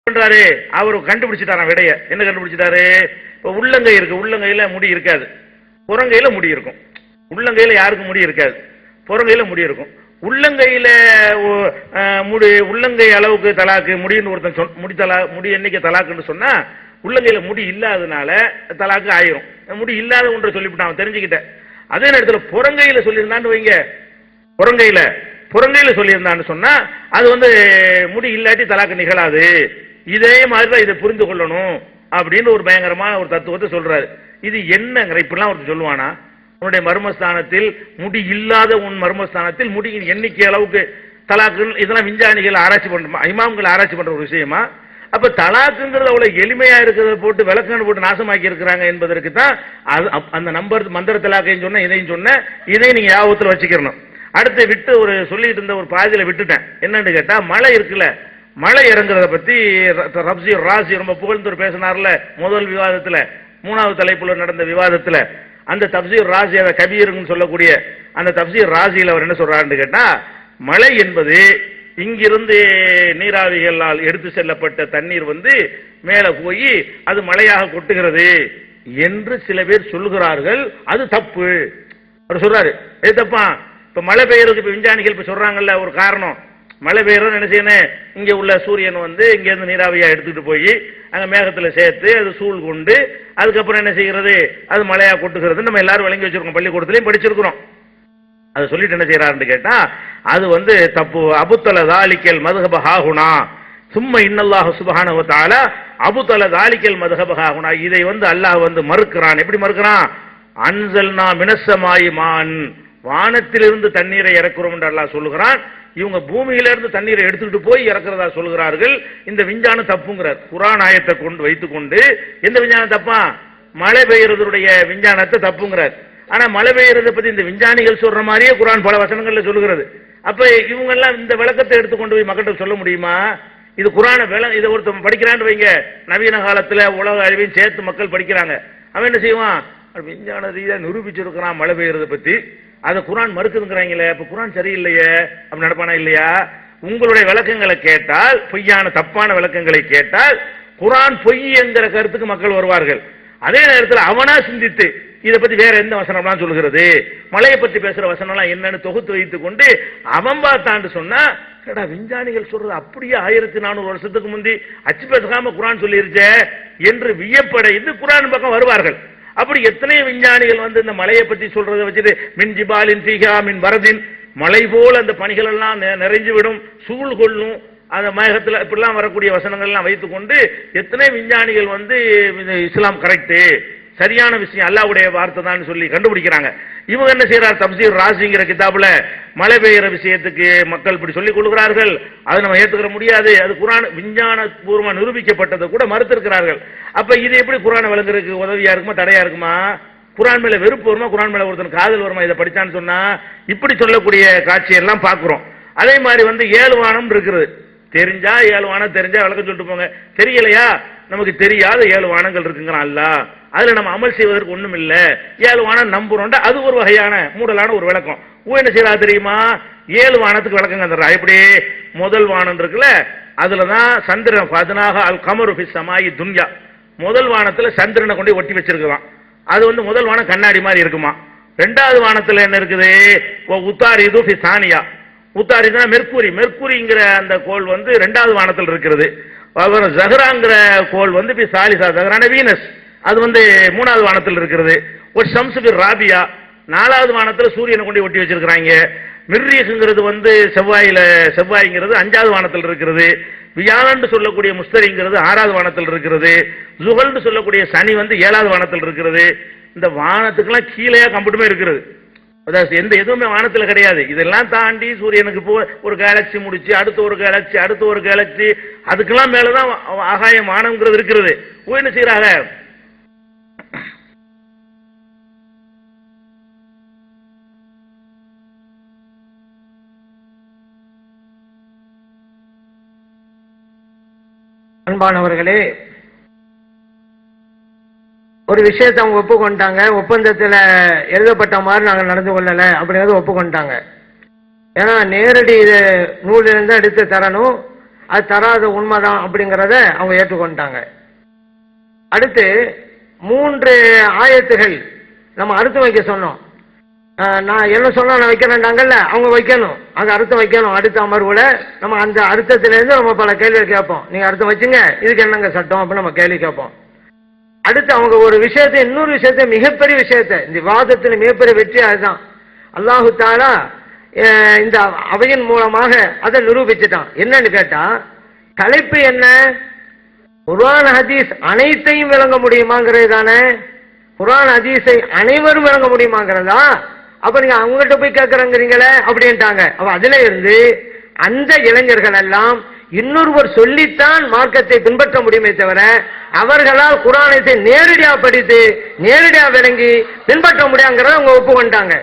பண்றாரு, அவர் கண்டுபிடிச்சிட்டாராம் விடைய. என்ன கண்டுபிடிச்சிட்டாரு? இப்ப உள்ளங்கை இருக்கு, உள்ளங்கையில முடி இருக்காது, புறங்கையில முடி இருக்கும். உள்ளங்கையில யாருக்கும் முடி இருக்காது, புறங்கையில முடி இருக்கும். உள்ளங்கையில முடி, உள்ளங்கை அளவுக்கு தலாக்கு முடின்னு ஒருத்தன் முடி எண்ணிக்கை தலாக்குன்னு சொன்னா, உள்ளங்கையில முடி இல்லாதனால தலாக்கு ஆயிரும். முடி இல்லாத ஒன்று சொல்லிவிட்டான், தெரிஞ்சுக்கிட்டேன். அதே நேரத்தில் புறங்கையில சொல்லியிருந்தான்னு வைங்க, புறங்கையில சொல்லியிருந்தான்னு சொன்னா அது முடி இல்லாட்டி தலாக்கு நிகழாது. இதே மாதிரிதான் இதை புரிந்து கொள்ளணும் அப்படின்னு ஒரு பயங்கரமான ஒரு தத்துவத்தை சொல்றாரு. இது என்னங்கிற இப்படிலாம் ஒருத்தர் சொல்லுவானா? உன்னுடைய மர்மஸ்தானத்தில் முடி இல்லாத உன் மர்மஸ்தானத்தில் முடியின் எண்ணிக்கை அளவுக்கு தலாக்கு, இதெல்லாம் விஞ்ஞானிகள் ஆராய்ச்சி பண்ற, இமாம்கள் ஆராய்ச்சி பண்ற ஒரு விஷயமா? அப்ப தலாக்குங்கிறது அவ்வளவு எளிமையா இருக்கிறத போட்டு விளக்கணு போட்டு நாசமாக்கி இருக்கிறாங்க என்பதற்கு தான் அந்த நம்பர் மந்திர தலாக்கையும் சொன்ன, இதையும் சொன்ன, இதையும் நீங்க யாபத்துல வச்சுக்கணும். அடுத்து விட்டு ஒரு சொல்லிட்டு இருந்த ஒரு பாதியில விட்டுட்டேன். என்னன்னு கேட்டா, மழை இருக்குல்ல, மழை இறங்குறத பத்தி தப்சீர் ராசி ரொம்ப புகழ்ந்து பேசினார்ல முதல் விவாதத்துல, மூணாவது தலைப்புல நடந்த விவாதத்துல. அந்த தப்சீர் ராசி, அதை கபீர்னு சொல்லக்கூடிய அந்த தப்சீர் ராசியில் அவர் என்ன சொல்றாருன்னு கேட்டா, மழை என்பது இங்கிருந்து நீராவிகளால் எடுத்து செல்லப்பட்ட தண்ணீர் மேல போய் அது மழையாக கொட்டுகிறது என்று சில பேர் சொல்லுகிறார்கள். அது தப்பு. அவர் சொல்றாரு, எது தப்பா? இப்ப மழை பெய்யறதுக்கு இப்ப விஞ்ஞானிகள் இப்ப சொல்றாங்கல்ல ஒரு காரணம், மழை பெய்யறது என்ன செய்யணும், இங்க உள்ள சூரியன் இங்க இருந்து நீராவியா எடுத்துட்டு போய் அங்க மேகத்துல சேர்த்து அது சூழ் கொண்டு அதுக்கப்புறம் என்ன செய்கிறது, அது மழையா கொட்டுகிறது. நம்ம எல்லாரும் விளங்கி வச்சிருக்கோம், பள்ளிக்கூடத்திலையும் படிச்சிருக்கிறோம். அதை சொல்லிட்டு என்ன செய்யறாருன்னு கேட்டா, அது தப்பு. அபுத்தல தாலிக்கல் மதுஹப ஹாகுனா சும்மா இன்னல்லாஹு சுப்ஹானஹு வ தஆலா அபுத்தல தாலிக்கல் மதுஹப ஹாகுனா. இதை அல்லாஹ் மறுக்கிறான். எப்படி மறுக்கிறான்? அன்சல்னா மினஸ்ஸமாயி மான், வானத்திலிருந்து தண்ணீரை இறக்குறோம் என்று அல்லாஹ் சொல்லுகிறான். இவங்க பூமியிலிருந்து தண்ணீரை எடுத்துக்கிட்டு போய் இறக்குறதா சொல்கிறார்கள். இந்த விஞ்ஞானம் தப்புங்கிறார். குர்ஆன் ஆயத்தை கொண்டு வைத்துக்கொண்டு எந்த விஞ்ஞானம் தப்பா? மழை பெய்யறதுடைய விஞ்ஞானத்தை தப்புங்கிறார். ஆனா மழை பெய்யறதை பத்தி இந்த விஞ்ஞானிகள் சொல்ற மாதிரியே குர்ஆன் பல வசனங்கள்ல சொல்லுகிறது. அப்ப இவங்க எல்லாம் இந்த விளக்கத்தை எடுத்துக்கொண்டு போய் மக்கள்கிட்ட சொல்ல முடியுமா? இது குர்ஆனை இதை ஒருத்தர் படிக்கிறான்னு வைங்க, நவீன காலத்துல உலக அறிவையும் சேர்த்து மக்கள் படிக்கிறாங்க. அவன் என்ன செய்வான்? விஞ்ஞான ரீதியா நிரூபிச்சிருக்கிறான் மழை பெய்யறதை பத்தி, அதை குர்ஆன் மறுக்குதுங்கிறாங்களே, அப்ப குர்ஆன் சரியில்லையே அப்படி நடப்பானா இல்லையா? உங்களுடைய விளக்கங்களை கேட்டால், பொய்யான தப்பான விளக்கங்களை கேட்டால் குர்ஆன் பொய் என்கிற கருத்துக்கு மக்கள் வருவார்கள். அதே நேரத்தில் அவனா சிந்தித்து இதை பத்தி வேற எந்த வசனம்லாம் சொல்லுகிறது, மழையை பத்தி பேசுற வசனம்லாம் என்னன்னு தொகுத்து வைத்துக் கொண்டு அவன் பார்த்தான்னு சொன்னா, விஞ்ஞானிகள் சொல்றது அப்படியே 1400 வருஷத்துக்கு முந்தி அச்சு பேசாம குர்ஆன் சொல்லிருச்சே என்று வியப்படைந்து குர்ஆன் பக்கம் வருவார்கள். அப்படி எத்தனை விஞ்ஞானிகள் இந்த மலையை பற்றி சொல்றதை வச்சுட்டு மின் ஜிபாலின் ஃபீஹா மின் வரதின், மலை போல அந்த பணிகள் எல்லாம் நிறைஞ்சு விடும், சூழ் கொள்ளும், அந்த மேகத்தில் இப்படிலாம் வரக்கூடிய வசனங்கள் எல்லாம் வைத்துக்கொண்டு எத்தனை விஞ்ஞானிகள் இஸ்லாம் கரெக்டு, சரியான விஷயம், அல்லாஹ்வுடைய வார்த்தை தான் சொல்லி கண்டுபிடிக்கிறாங்க. இவங்க என்ன செய்யறார்? தப்சீர் ராசிங்கிற கிதாபுல மழை பெய்கிற விஷயத்துக்கு மக்கள் இப்படி சொல்லிக் கொள்கிறார்கள். அதை நம்ம ஏற்றுக்கிற முடியாது, அது குர்ஆன் விஞ்ஞான பூர்வமா நிரூபிக்கப்பட்டதை கூட மறுத்திருக்கிறார்கள். அப்ப இது எப்படி குர்ஆனை விளங்குறதுக்கு உதவியா இருக்குமா, தடையா இருக்குமா? குர்ஆன் மேல வெறுப்பு வருமா, குர்ஆன் மேல ஒருத்தன் காதல் வருமா இதை படிச்சான்னு சொன்னா? இப்படி சொல்லக்கூடிய காட்சியெல்லாம் பார்க்கிறோம். அதே மாதிரி 7 வானம் இருக்குது, தெரிஞ்சா 7 வானம், தெரிஞ்சா விளக்கம் சொல்லிட்டு போங்க. தெரியலையா, நமக்கு தெரியாத 7 வானங்கள் இருக்குங்கிறான் அல்லாஹ். அதுல நம்ம அமல் செய்வதற்கு ஒண்ணும் இல்ல, 7 வானம் நம்புறோம்டா, அது ஒரு வகையான மூடலான ஒரு விளக்கம். என்ன செய்யறா தெரியுமா? 7 வானத்துக்கு விளக்கம் தந்துடுறா. எப்படி? முதல் வானம் இருக்குல்ல, அதுலதான் சந்திரன் ஃபதனாக அல் கமரு ஃபி ஸமாயி துன்யா, முதல் வானத்துல சந்திரனை கொண்டு ஒட்டி வச்சிருக்கலாம். அது முதல் வானம் கண்ணாடி மாதிரி இருக்குமா. ரெண்டாவது வானத்துல என்ன இருக்குது? உத்தாரிது ஃபி சானியா, உத்தாரிதுனா மெர்க்குரி, மெர்க்குரிங்கிற அந்த கோள் ரெண்டாவது வானத்தில் இருக்கிறது. ஜஹராங்கிற கோள் ஃபி சாலிசா, ஜஹரான வீனஸ், அது மூணாவது வானத்தில் இருக்கிறது. ஒரு ஷம்ஸ் ஃபி ராபியா, நாலாவது வானத்துல சூரியனை கொண்டு ஒட்டி வச்சிருக்கிறாங்க. மிர்ரீஹ்ங்கிறது செவ்வாய்ங்கிறது 5வது வானத்தில் இருக்கிறது. வியாழன் சொல்லக்கூடிய முஸ்தரிங்கிறது 6வது வானத்தில் இருக்கிறது. ஜுஹல் சொல்லக்கூடிய சனி 7வது வானத்தில் இருக்கிறது. இந்த வானத்துக்கெல்லாம் கீழே கம்ப்யூட்டருமே இருக்கிறது, அதாவது எதுவுமே வானத்தில் கிடையாது. இதெல்லாம் தாண்டி சூரியனுக்கு ஒரு கேலக்சி முடிச்சு அடுத்த ஒரு கேலக்சி, அடுத்த ஒரு கேலக்சி, அதுக்கெல்லாம் மேலதான் ஆகாயம் வானம்ங்கிறது இருக்கிறது. என்ன செய்யறாங்க? அன்பானவர்களே, ஒரு விஷயத்தை அவங்க ஒப்புக்கொண்டாங்க, ஒப்பந்தத்தில் எழுதப்பட்ட மாதிரி நாங்கள் நடந்து கொள்ளல அப்படிங்கிறது ஒப்புக்கொண்டாங்க. ஏன்னா நேரடி இது நூலிலிருந்து எடுத்து தரணும், அது தராத உண்மைதான் அப்படிங்கிறத அவங்க ஏற்றுக்கொண்டாங்க. அடுத்து 3 ஆயத்துகள் நம்ம அர்த்தம் வைக்க சொன்னோம். நான் என்ன சொன்னா நான் வைக்கிறேன்டாங்கல்ல, அவங்க வைக்கணும், அது அர்த்தம் வைக்கணும். அடுத்த அமர்வுல நம்ம அந்த அர்த்தத்திலேருந்து நம்ம பல கேள்வி கேட்போம். நீங்க அர்த்தம் வச்சுங்க, இதுக்கு என்னங்க சட்டம் அப்படின்னு நம்ம கேள்வி கேட்போம். அடுத்து அவங்க ஒரு விஷயத்தை, இன்னொரு விஷயத்தை, மிகப்பெரிய விஷயத்தை, இந்த வாதத்தில் மிகப்பெரிய வெற்றி அதுதான். அல்லாஹு தாலா இந்த அவையின் மூலமாக அதை நிரூபிச்சுட்டான். என்னன்னு கேட்டா, தலைப்பு என்ன? குர்ஆன் ஹதீஸ் அனைத்தையும் விளங்க முடியுமாங்கிறது தானே. குர்ஆன் ஹதீஸை அனைவரும் விளங்க முடியுமாங்கிறதா? அப்ப நீங்க அவங்ககிட்ட போய் கேட்கறங்கிறீங்களே அப்படின்ட்டாங்க. அப்ப அதுல இருந்து அந்த இளைஞர்கள் எல்லாம் இன்னொருவர் சொல்லித்தான் மார்க்கத்தை பின்பற்ற முடியுமே தவிர அவர்களால் குர்ஆனை நேரடியா படித்து நேரடியா விளங்கி பின்பற்ற முடியாங்கிறத அவங்க ஒப்புக்கொண்டாங்க.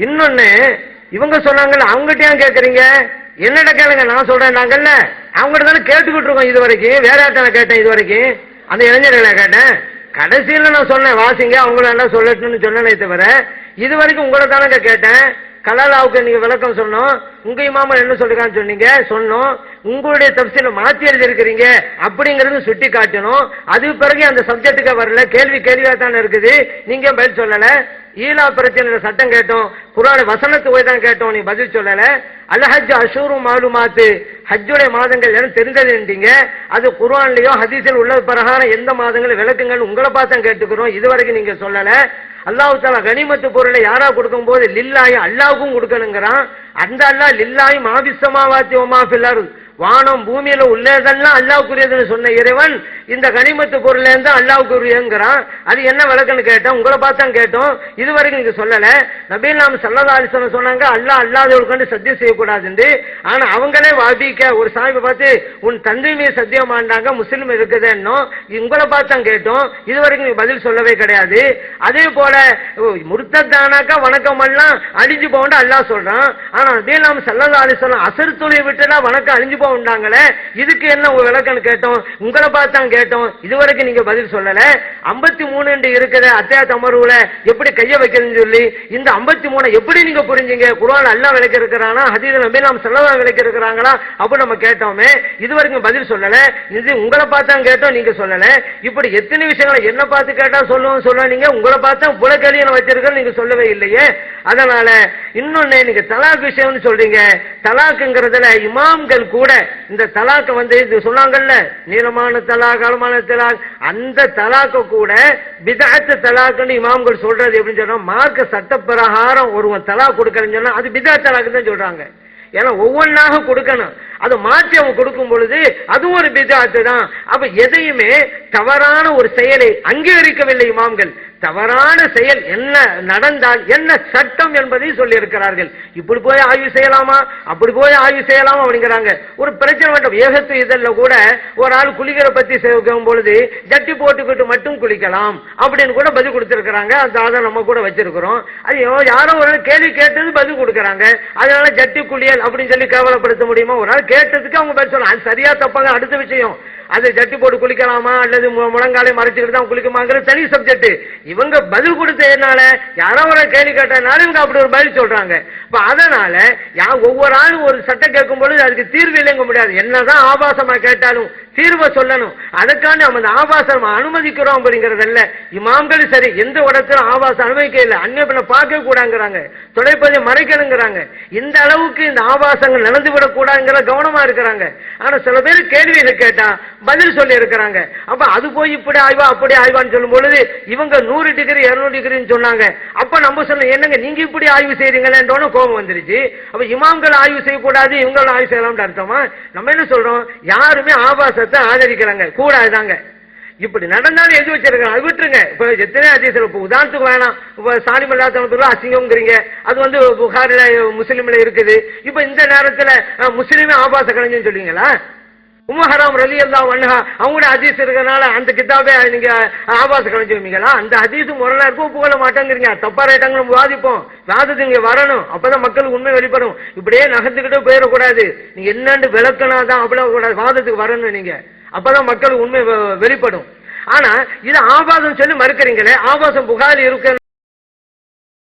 இன்னொன்னு இவங்க சொன்னாங்கல்ல, அவங்ககிட்ட ஏன் கேட்கறீங்க? என்னட கேளுங்க, நான் சொல்றேன்னாங்கல்ல, அவங்ககிட்ட தானே கேட்டுக்கிட்டு இருக்கோம். இது வரைக்கும் வேற யார்ட்ட கேட்டேன்? இது வரைக்கும் அந்த இளைஞர்களை கேட்டேன். கடைசியில் நான் சொன்னேன் வாசிங்க, அவங்கள என்ன சொல்லட்டும்னு சொன்னேனே தவிர இது வரைக்கும் உங்களை தானங்க கேட்டேன். கலாலாவுக்கு நீங்க விளக்கம் சொன்னோம், உங்க இமாம என்ன சொல்றான்னு சொன்னீங்க, சொன்னோம். உங்களுடைய தப்சீல மாத்தி எழுதி இருக்கிறீங்க அப்படிங்கறது சுட்டி காட்டணும். அது பிறகு அந்த சப்ஜெக்டுக்கு வரல, கேள்வியா தானே இருக்குது, நீங்க பதில் சொல்லல. ஈலா பிரச்சனை சட்டம் கேட்டோம், குர்ஆன் வசனத்து போய் தான் கேட்டோம், நீ பதில் சொல்லல. அல் ஹஜ் அஷூரும் மாலுமாத்து, ஹஜ்ஜுடைய மாதங்கள் எல்லாம் தெரிந்ததுன்றீங்க. அது குர்ஆன்லயோ ஹதீஸில் உள்ள பிரகாரம் எந்த மாதங்கள் விளக்குங்கள் உங்களை பார்த்து கேட்டுக்கிறோம், இதுவரைக்கும் நீங்க சொல்லல. அல்லாஹ் தஆலா கனிமத்து பொருளை யாரா கொடுக்கும் போது லில்லாஹி அல்லாஹ்வுக்கும் கொடுக்கணுங்கிறான். அந்த அல்லாஹ் லில்லாஹி மாபிஸ் ஸமாவாத்தி வ மா ஃபில் அர்த், வானம் பூமியில உள்ளதெல்லாம் அல்லாஹ்வுக்குரியதுன்னு சொன்ன இறைவன் இந்த கனிமத்து பொருள்ல இருந்து அல்லாஹ்வுக்குரியங்கிறான். அது என்ன விளக்குன்னு கேட்டோம், உங்களை பார்த்தான் கேட்டோம், இதுவரைக்கும் நீங்க சொல்லல. நபீல் நாம் ஸல்லல்லாஹு அலைஹி வஸல்லம் சொன்னாங்க அல்லாஹ் அல்லாஹ்வுக்கு சத்தியம் செய்யக்கூடாதுன்னு. ஆனா அவங்களே வாபிக்க ஒரு சாஹிபை பார்த்து உன் தந்தை மீது சத்தியம் ஆண்டாங்க, முஸ்லிம் இருக்குதுன்னு உங்களை பார்த்தான் கேட்டோம், இதுவரைக்கும் நீங்க பதில் சொல்லவே கிடையாது. அதே போல முர்த்தத்தானாக்கா வணக்கம் எல்லாம் அழிஞ்சு போகணும் அல்லாஹ் சொல்றான். ஆனா நபீல் நாம் ஸல்லல்லாஹு அலைஹி வஸல்லம் அஸ்ர் தொழுகை விட்டுலாம் வணக்கம் அழிஞ்சு போண்டாங்களே, இதுக்கு என்ன விளக்கன்னு கேட்டோம், உங்களை பார்த்தான் கேட்டோம், இதுவரைக்கும் நீங்க பதில் சொல்லல. 53 இருக்கிற அத்தியாயத் அமர்வுல எப்படி கைய வைக்கிறதுன்னு சொல்லி இந்த 53 எப்படி நீங்க புரிஞ்சீங்க? குர்ஆன் அல்லாஹ் விளக்கி இருக்கிறானா, ஹதீஸ் நபி நாம் ஸல்லல்லாஹு விளக்கி இருக்கிறாங்களா அப்ப நம்ம கேட்டோமே, இதுவரைக்கும் பதில் சொல்லல. இது உங்களை பார்த்தான் கேட்டோம், நீங்க சொல்லல. இப்படி எத்தனை விஷயங்களை என்ன பார்த்து கேட்டா சொல்லுவோம் நீங்க, உங்களை பார்த்தா புலக்கலியை வச்சிருக்க நீங்க சொல்லவே இல்லையே. அதனால இன்னொன்னு, நீங்க தலாக் விஷயம்னு சொல்றீங்க. தலாக்குங்கிறதுல இமாம்கள் கூட இந்த தலாக்க இது சொன்னாங்கல்ல, நீளமான தலாக் அழமான தலாக், அந்த தலாக்க கூட பிதஅத் தலாக்னு இமாம்கள் சொல்றது எப்படின்னு சொன்னா, மார்க்க சட்ட பிரகாரம் ஒருவன் தலாக் கொடுக்கறன்னு சொன்னா அது பிதஅத் தலாக் தான் சொல்றாங்க. ஏன்னா ஒவ்வொன்றாக கொடுக்கணும், அதை மாற்றி அவங்க கொடுக்கும் பொழுது அது ஒரு பிதஅத் தான். அப்ப எதையுமே தவறான ஒரு செயலை அங்கீகரிக்கவில்லை இமாம்கள். தவறான செயல் என்ன நடந்தால் என்ன சட்டம் என்பதை சொல்லி இருக்கிறார்கள். இப்படி போய் ஆய்வு செய்யலாமா, அப்படி போய் ஆய்வு செய்யலாமா அப்படிங்கிறாங்க. ஒரு பிரச்சனை மட்டும் ஏகத்து இதெல்லாம் கூட ஒரு ஆள் குளிக்கிற பத்தி கேட்கும் பொழுது ஜட்டி போட்டுக்கிட்டு மட்டும் குளிக்கலாம் அப்படின்னு கூட பதில் கொடுத்திருக்கிறாங்க. அதை நம்ம கூட வச்சிருக்கிறோம். அது யாரோ ஒரு கேள்வி கேட்டது பதில் கொடுக்கறாங்க. அதனால ஜட்டி குளியல் அப்படின்னு சொல்லி கேவலப்படுத்த முடியுமா? ஒரு ஆள் கேட்டதுக்கு அவங்க பதில் சொல்லலாம். அது சரியா தப்பாங்க அடுத்த விஷயம். அது ஜட்டி போட்டு குளிக்கலாமா அல்லது முழங்காலை மறைச்சுக்கிட்டு தான் குளிக்குமாங்கிறது தனி சப்ஜெக்ட். இவங்க பதில் கொடுத்ததுனால யாரோ ஒரு கேள்வி கேட்டதுனால இவங்க அப்படி ஒரு பதில் சொல்றாங்க. அதனால ஒவ்வொரு ஆளும் ஒரு சட்டம் கேட்கும் பொழுது அதுக்கு தீர்வு இல்லைங்க முடியாது. என்னதான் ஆபாசமா கேட்டாலும் தீர்வை சொல்லணும். அதுக்கான நம்ம அந்த ஆபாசம் அனுமதிக்கிறோம் அப்படிங்கறதல்ல. இமாம்கள் சரி எந்த இடத்துல ஆபாசம் அனுமதிக்க இல்லை, அந்நிய பண்ண பார்க்க கூடாங்கிறாங்க, தொலைப்பதை மறைக்கணுங்கிறாங்க. இந்த அளவுக்கு இந்த ஆபாசங்கள் நடந்துவிடக் கூடாதுங்கிற கவனமா இருக்கிறாங்க. ஆனா சில பேர் கேள்விகளை கேட்டா பதில் சொல்லி இருக்கிறாங்க. அப்ப அது போய் இப்படி ஆய்வா அப்படி ஆய்வான்னு சொல்லும் பொழுது இவங்க 100 டிகிரி 200 டிகிரின்னு சொன்னாங்க. அப்ப நம்ம சொல்ல என்னங்க நீங்க இப்படி ஆய்வு செய்றீங்களேன்னு கோபம் வந்துருச்சு. அப்ப இமாம்கள் ஆய்வு செய்யக்கூடாது, இவங்களும் ஆய்வு செய்யலாம்னு அர்த்தமா? நம்ம என்ன சொல்றோம், யாருமே ஆபாசத்தை ஆதரிக்கிறாங்க கூடாதுதாங்க. இப்படி நடந்தாலும் எழுதி வச்சிருக்காங்க, அது விட்டுருங்க. இப்ப எத்தனை அதிசயம், இப்ப உதாரணத்துக்கு வேணாம், இப்ப சாலிமல்லாத்தவத்துல அசிங்கம்ங்கிறீங்க, அது புகாரில முஸ்லிம்ல இருக்குது. இப்ப இந்த நேரத்துல முஸ்லிமே ஆபாச கலைஞன்னு சொல்லுவீங்களா? உம்மு ஹராம் ரலியல்லாஹு அன்ஹா அவங்களோட ஹதீஸ் இருக்கனால அந்த கிதாபே நீங்க ஆபாச கலைஞ்சுவீங்களா? அந்த ஹதீஸ் முரணா இருக்கும், புகழ மாட்டேங்கிறீங்க. தப்பா ரைட்டாங்க வாதிப்போம், வாதத்துக்கு இங்க வரணும், அப்பதான் மக்களுக்கு உண்மை வெளிப்படும். இப்படியே நகர்ந்துக்கிட்டே போயிடக்கூடாது. நீங்க என்னன்னு விளக்கணாதான் அப்படி கூடாது, வாதத்துக்கு வரணும் நீங்க, அப்பதான் மக்களுக்கு உண்மை வெளிப்படும். ஆனா இது ஆபாசம் சொல்லி மறுக்கிறீங்களே, ஆபாசம் புகாரி இருக்கு